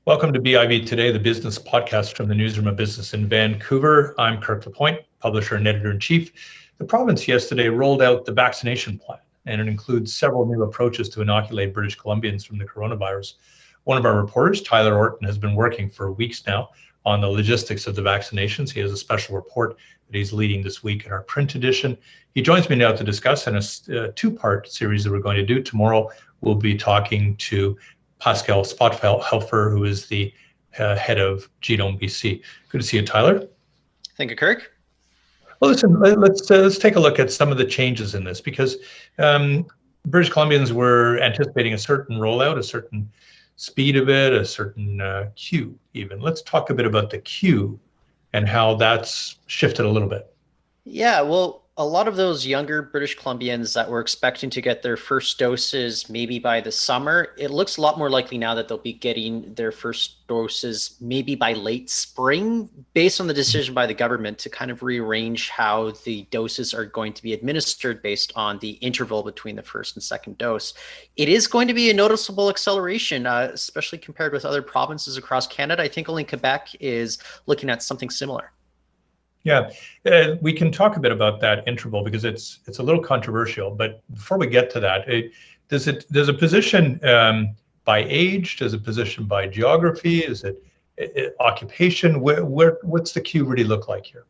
Welcome to BIV Today, the business podcast from the Newsroom of Business in Vancouver. I'm Kirk LaPointe, publisher and editor-in-chief. The province yesterday rolled out the vaccination plan, and it includes several new approaches to inoculate British Columbians from the coronavirus. One of our reporters, Tyler Orton, has been working for weeks now on the logistics of the vaccinations. He has a special report that he's leading this week in our print edition. He joins me now to discuss in a two-part series that we're going to do. Tomorrow, we'll be talking to Pascal Spothelfer, who is the head of Genome BC. Good to see you, Tyler. Thank you, Kirk. Well, listen, let's take a look at some of the changes in this, because British Columbians were anticipating a certain rollout, a certain speed of it, a certain queue even. Let's talk a bit about the queue and how that's shifted a little bit. Yeah, well, a lot of those younger British Columbians that were expecting to get their first doses maybe by the summer, it looks a lot more likely now that they'll be getting their first doses maybe by late spring, based on the decision by the government to kind of rearrange how the doses are going to be administered based on the interval between the first and second dose. It is going to be a noticeable acceleration, especially compared with other provinces across Canada. I think only Quebec is looking at something similar. Yeah, we can talk a bit about that interval because it's a little controversial. But before we get to that, does a position by age? Does a position by geography? Is it occupation? What's the queue really look like here?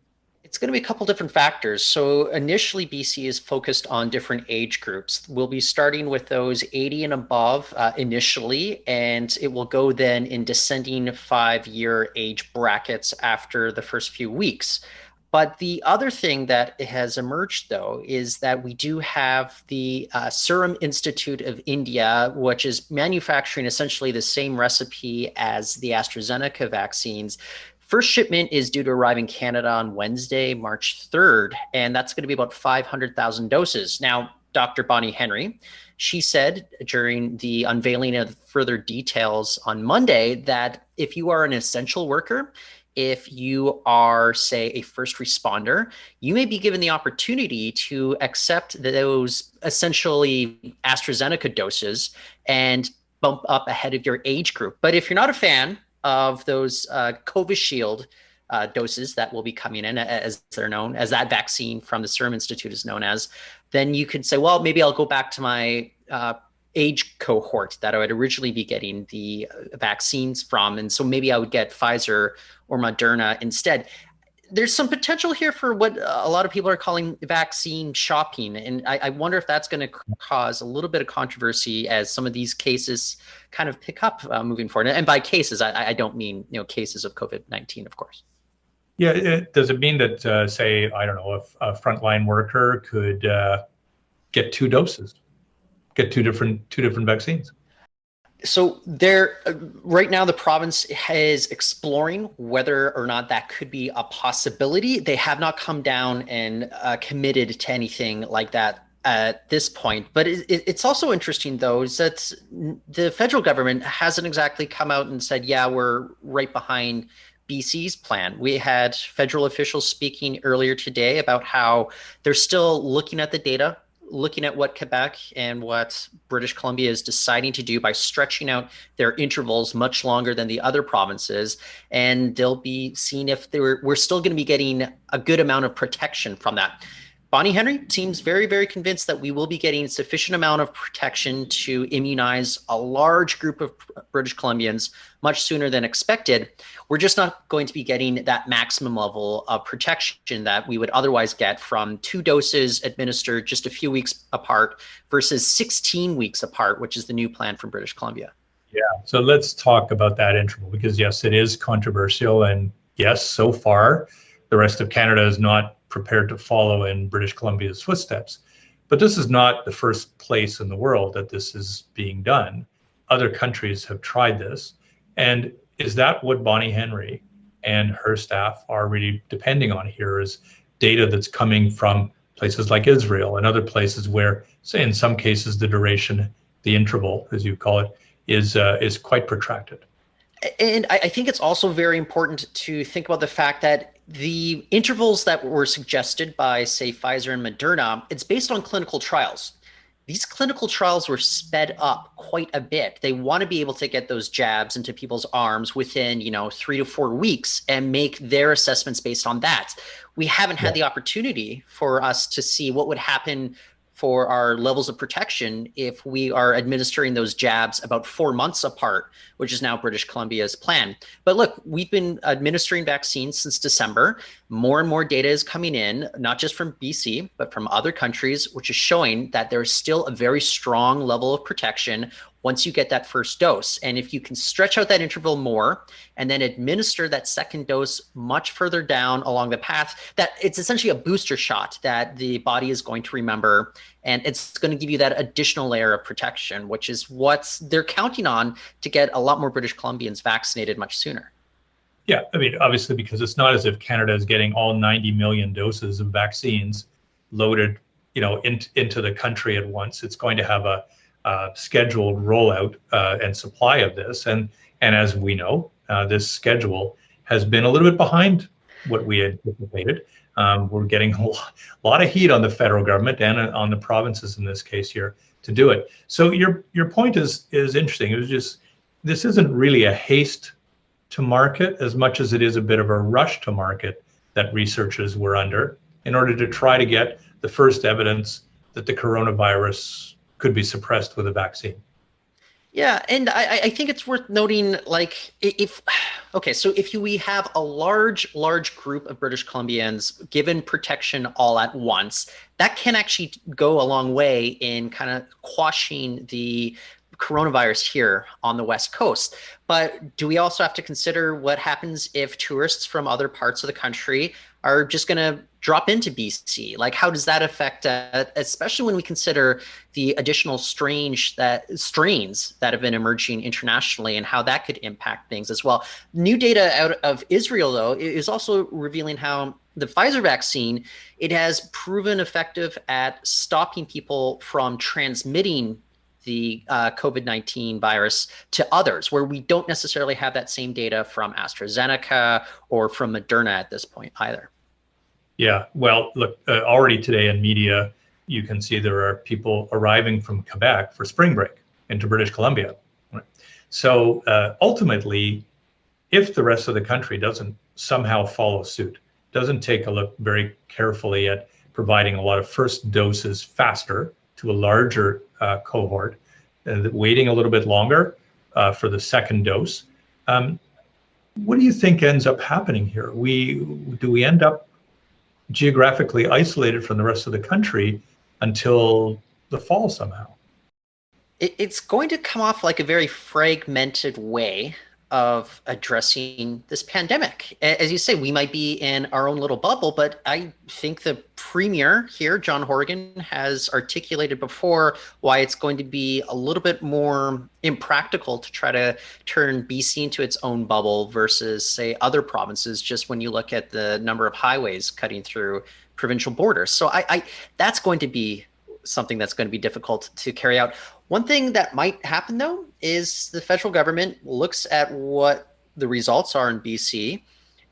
It's going to be a couple different factors. So initially, BC is focused on different age groups. We'll be starting with those 80 and above initially, and it will go then in descending 5-year age brackets after the first few weeks. But the other thing that has emerged, though, is that we do have the Serum Institute of India, which is manufacturing essentially the same recipe as the AstraZeneca vaccines. First shipment is due to arrive in Canada on Wednesday, March 3rd, and that's going to be about 500,000 doses. Now, Dr. Bonnie Henry, she said during the unveiling of further details on Monday that if you are an essential worker, if you are, say, a first responder, you may be given the opportunity to accept those essentially AstraZeneca doses and bump up ahead of your age group. But if you're not a fan of those Covishield doses that will be coming in, as they're known, as that vaccine from the Serum Institute is known as, then you could say, well, maybe I'll go back to my age cohort that I would originally be getting the vaccines from. And so maybe I would get Pfizer or Moderna instead. There's some potential here for what a lot of people are calling vaccine shopping. And I wonder if that's going to cause a little bit of controversy as some of these cases kind of pick up moving forward. And by cases, I don't mean, cases of COVID-19, of course. Yeah, does it mean that, say, I don't know, if a frontline worker could get two doses, get two different vaccines? So there, right now, the province is exploring whether or not that could be a possibility. They have not come down and committed to anything like that at this point. But it's also interesting, though, is that the federal government hasn't exactly come out and said, yeah, we're right behind BC's plan. We had federal officials speaking earlier today about how they're still looking at the data, looking at what Quebec and what British Columbia is deciding to do by stretching out their intervals much longer than the other provinces. And they'll be seeing if we're still going to be getting a good amount of protection from that. Bonnie Henry seems very, very convinced that we will be getting sufficient amount of protection to immunize a large group of British Columbians much sooner than expected. We're just not going to be getting that maximum level of protection that we would otherwise get from 2 doses administered just a few weeks apart versus 16 weeks apart, which is the new plan from British Columbia. Yeah, so let's talk about that interval, because yes, it is controversial. And yes, so far, the rest of Canada is not prepared to follow in British Columbia's footsteps. But this is not the first place in the world that this is being done. Other countries have tried this. And is that what Bonnie Henry and her staff are really depending on here, is data that's coming from places like Israel and other places where, say, in some cases, the duration, the interval, as you call it, is quite protracted? And I think it's also very important to think about the fact that the intervals that were suggested by, say, Pfizer and Moderna, it's based on clinical trials. These clinical trials were sped up quite a bit. They want to be able to get those jabs into people's arms within, 3 to 4 weeks and make their assessments based on that. We haven't had the opportunity for us to see what would happen for our levels of protection if we are administering those jabs about 4 months apart, which is now British Columbia's plan. But look, we've been administering vaccines since December. More and more data is coming in, not just from BC, but from other countries, which is showing that there's still a very strong level of protection once you get that first dose. And if you can stretch out that interval more and then administer that second dose much further down along the path, that it's essentially a booster shot that the body is going to remember. And it's going to give you that additional layer of protection, which is what they're counting on to get a lot more British Columbians vaccinated much sooner. Yeah, I mean, obviously, because it's not as if Canada is getting all 90 million doses of vaccines loaded, into the country at once. It's going to have a scheduled rollout and supply of this, and as we know, this schedule has been a little bit behind what we anticipated. We're getting a lot of heat on the federal government and on the provinces in this case here to do it. So your point is interesting. It was just, this isn't really a haste to market as much as it is a bit of a rush to market that researchers were under in order to try to get the first evidence that the coronavirus could be suppressed with a vaccine. Yeah, and I think it's worth noting, like, if we have a large group of British Columbians given protection all at once, that can actually go a long way in kind of quashing the coronavirus here on the West Coast. But do we also have to consider what happens if tourists from other parts of the country are just going to drop into BC? Like, how does that affect, especially when we consider the additional strains that have been emerging internationally and how that could impact things as well? New data out of Israel, though, is also revealing how the Pfizer vaccine, it has proven effective at stopping people from transmitting the COVID-19 virus to others, where we don't necessarily have that same data from AstraZeneca or from Moderna at this point either. Yeah, well, look, already today in media, you can see there are people arriving from Quebec for spring break into British Columbia. Right? So ultimately, if the rest of the country doesn't somehow follow suit, doesn't take a look very carefully at providing a lot of first doses faster to a larger cohort, waiting a little bit longer for the second dose, what do you think ends up happening here? Do we end up geographically isolated from the rest of the country until the fall somehow? It's going to come off like a very fragmented way of addressing this pandemic. As you say, we might be in our own little bubble, but I think the premier here, John Horgan, has articulated before why it's going to be a little bit more impractical to try to turn BC into its own bubble versus, say, other provinces, just when you look at the number of highways cutting through provincial borders. So that's going to be something that's going to be difficult to carry out. One thing that might happen, though, is the federal government looks at what the results are in BC.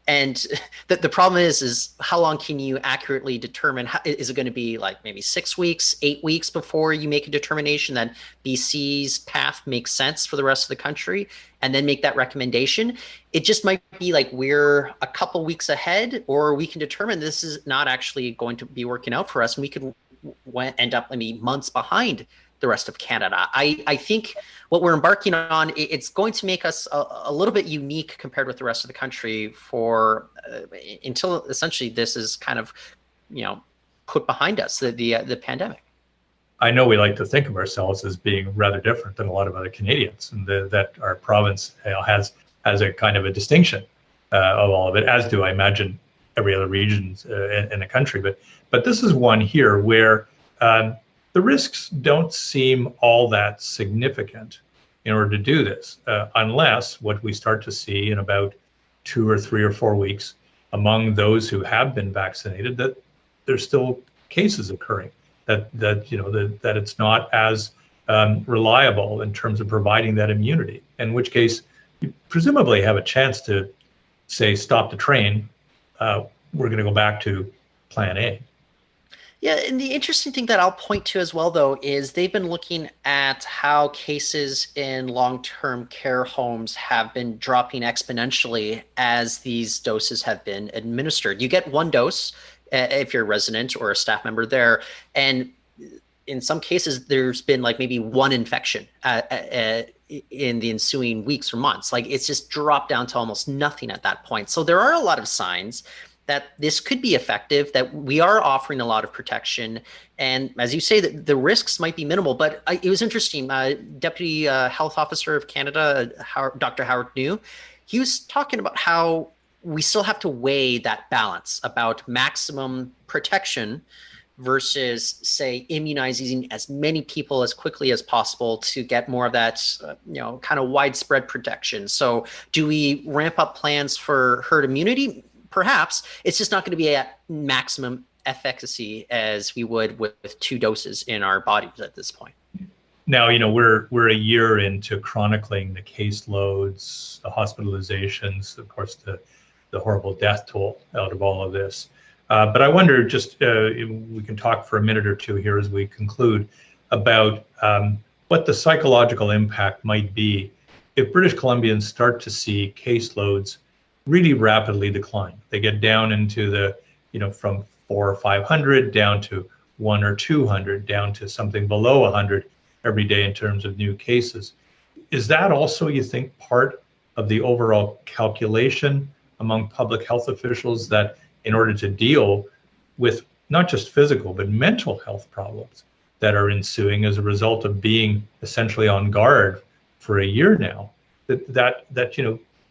And the problem is how long can you accurately determine? Is it going to be like maybe 6 weeks, 8 weeks before you make a determination that BC's path makes sense for the rest of the country and then make that recommendation? It just might be like we're a couple weeks ahead, or we can determine this is not actually going to be working out for us. And we could end up months behind the rest of Canada. I think what we're embarking on, it's going to make us a little bit unique compared with the rest of the country for until essentially this is kind of, put behind us, the pandemic. I know we like to think of ourselves as being rather different than a lot of other Canadians, and that our province has a kind of a distinction of all of it, as do I imagine every other region in the country. But this is one here where the risks don't seem all that significant in order to do this, unless what we start to see in about 2 or 3 or 4 weeks among those who have been vaccinated, that there's still cases occurring, that it's not as reliable in terms of providing that immunity, in which case you presumably have a chance to say, stop the train, we're going to go back to plan A. Yeah, and the interesting thing that I'll point to as well, though, is they've been looking at how cases in long-term care homes have been dropping exponentially as these doses have been administered. You get one dose if you're a resident or a staff member there, and in some cases, there's been like maybe one infection in the ensuing weeks or months. Like it's just dropped down to almost nothing at that point. So there are a lot of signs that this could be effective, that we are offering a lot of protection. And as you say, that the risks might be minimal. But it was interesting. Deputy Health Officer of Canada, Dr. Howard New, he was talking about how we still have to weigh that balance about maximum protection versus, say, immunizing as many people as quickly as possible to get more of that, kind of widespread protection. So do we ramp up plans for herd immunity? Perhaps. It's just not going to be at maximum efficacy as we would with two doses in our bodies at this point. Now, we're a year into chronicling the caseloads, the hospitalizations, of course, the horrible death toll out of all of this. But I wonder, just we can talk for a minute or two here as we conclude about what the psychological impact might be if British Columbians start to see caseloads really rapidly decline. They get down into the, from 400 or 500 down to 100 or 200, down to something below 100 every day in terms of new cases. Is that also, you think, part of the overall calculation among public health officials that in order to deal with not just physical, but mental health problems that are ensuing as a result of being essentially on guard for a year now, that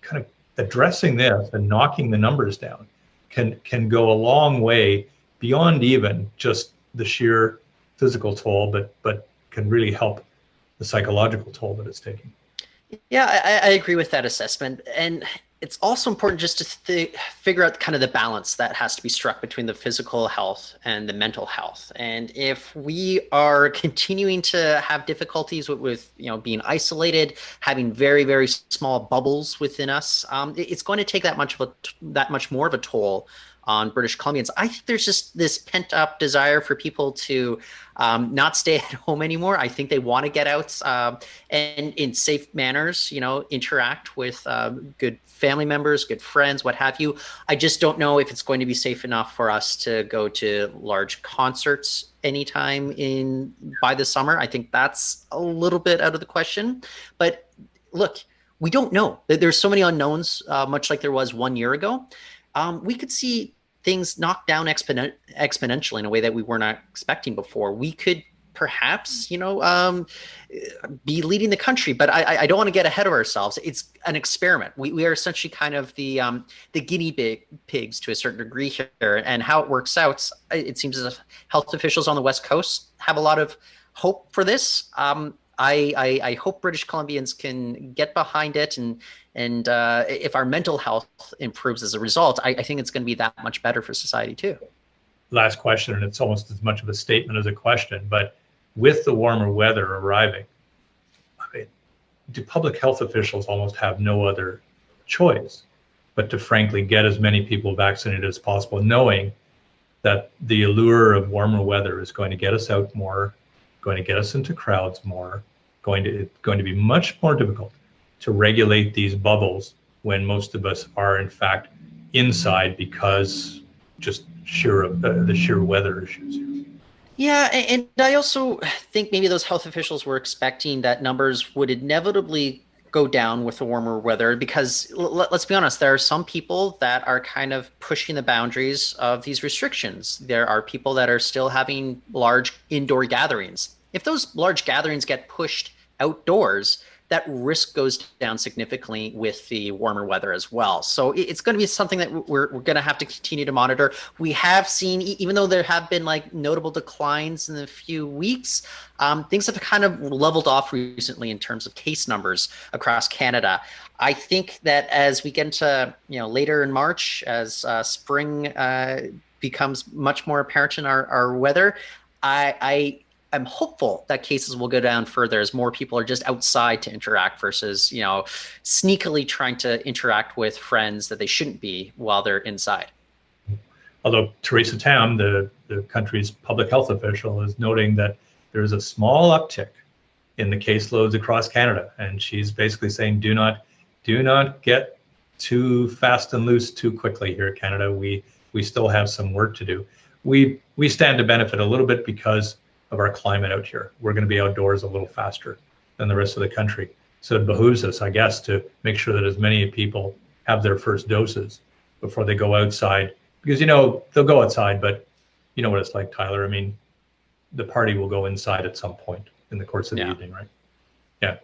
kind of addressing this and knocking the numbers down can go a long way beyond even just the sheer physical toll, but can really help the psychological toll that it's taking. Yeah, I agree with that assessment. And it's also important just to figure out kind of the balance that has to be struck between the physical health and the mental health. And if we are continuing to have difficulties with being isolated, having very, very small bubbles within us, it's going to take that much more of a toll on British Columbians. I think there's just this pent up desire for people to not stay at home anymore. I think they want to get out and in safe manners, interact with good family members, good friends, what have you. I just don't know if it's going to be safe enough for us to go to large concerts anytime by the summer. I think that's a little bit out of the question. But look, we don't know. There's so many unknowns, much like there was 1 year ago. We could see things knocked down exponentially in a way that we were not expecting before. We could perhaps, be leading the country, but I don't want to get ahead of ourselves. It's an experiment. We are essentially kind of the guinea pigs to a certain degree here, and how it works out. It seems as if health officials on the West Coast have a lot of hope for this. I hope British Columbians can get behind it, and if our mental health improves as a result, I think it's going to be that much better for society too. Last question, and it's almost as much of a statement as a question, but with the warmer weather arriving, do public health officials almost have no other choice but to frankly get as many people vaccinated as possible, knowing that the allure of warmer weather is going to get us out more, going to get us into crowds more, going to be much more difficult to regulate these bubbles when most of us are in fact inside because just the sheer weather issues here. Yeah, and I also think maybe those health officials were expecting that numbers would inevitably go down with the warmer weather, because let's be honest, there are some people that are kind of pushing the boundaries of these restrictions. There are people that are still having large indoor gatherings. If those large gatherings get pushed outdoors, that risk goes down significantly with the warmer weather as well. So it's going to be something that we're going to have to continue to monitor. We have seen, even though there have been like notable declines in a few weeks, things have kind of leveled off recently in terms of case numbers across Canada. I think that as we get into later in March, as spring becomes much more apparent in our weather, I'm hopeful that cases will go down further as more people are just outside to interact versus, sneakily trying to interact with friends that they shouldn't be while they're inside. Although Theresa Tam, the country's public health official, is noting that there's a small uptick in the caseloads across Canada, and she's basically saying, do not get too fast and loose too quickly here in Canada. We still have some work to do. We stand to benefit a little bit because of our climate out here. We're going to be outdoors a little faster than the rest of the country. So it behooves us, I guess, to make sure that as many people have their first doses before they go outside. Because, they'll go outside, but you know what it's like, Tyler. I mean, the party will go inside at some point in the course of the evening, right? Yeah.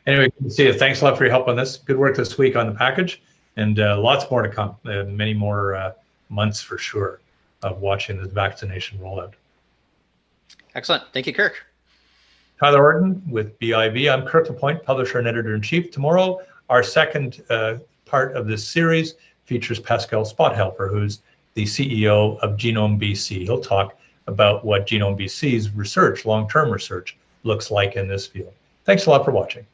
Anyway, good to see you. Thanks a lot for your help on this. Good work this week on the package, and lots more to come. Many more months for sure of watching this vaccination rollout. Excellent. Thank you, Kirk. Tyler Orton with BIV. I'm Kirk LaPointe, publisher and editor-in-chief. Tomorrow, our second part of this series features Pascal Spothelfer, who's the CEO of Genome BC. He'll talk about what Genome BC's research, long-term research, looks like in this field. Thanks a lot for watching.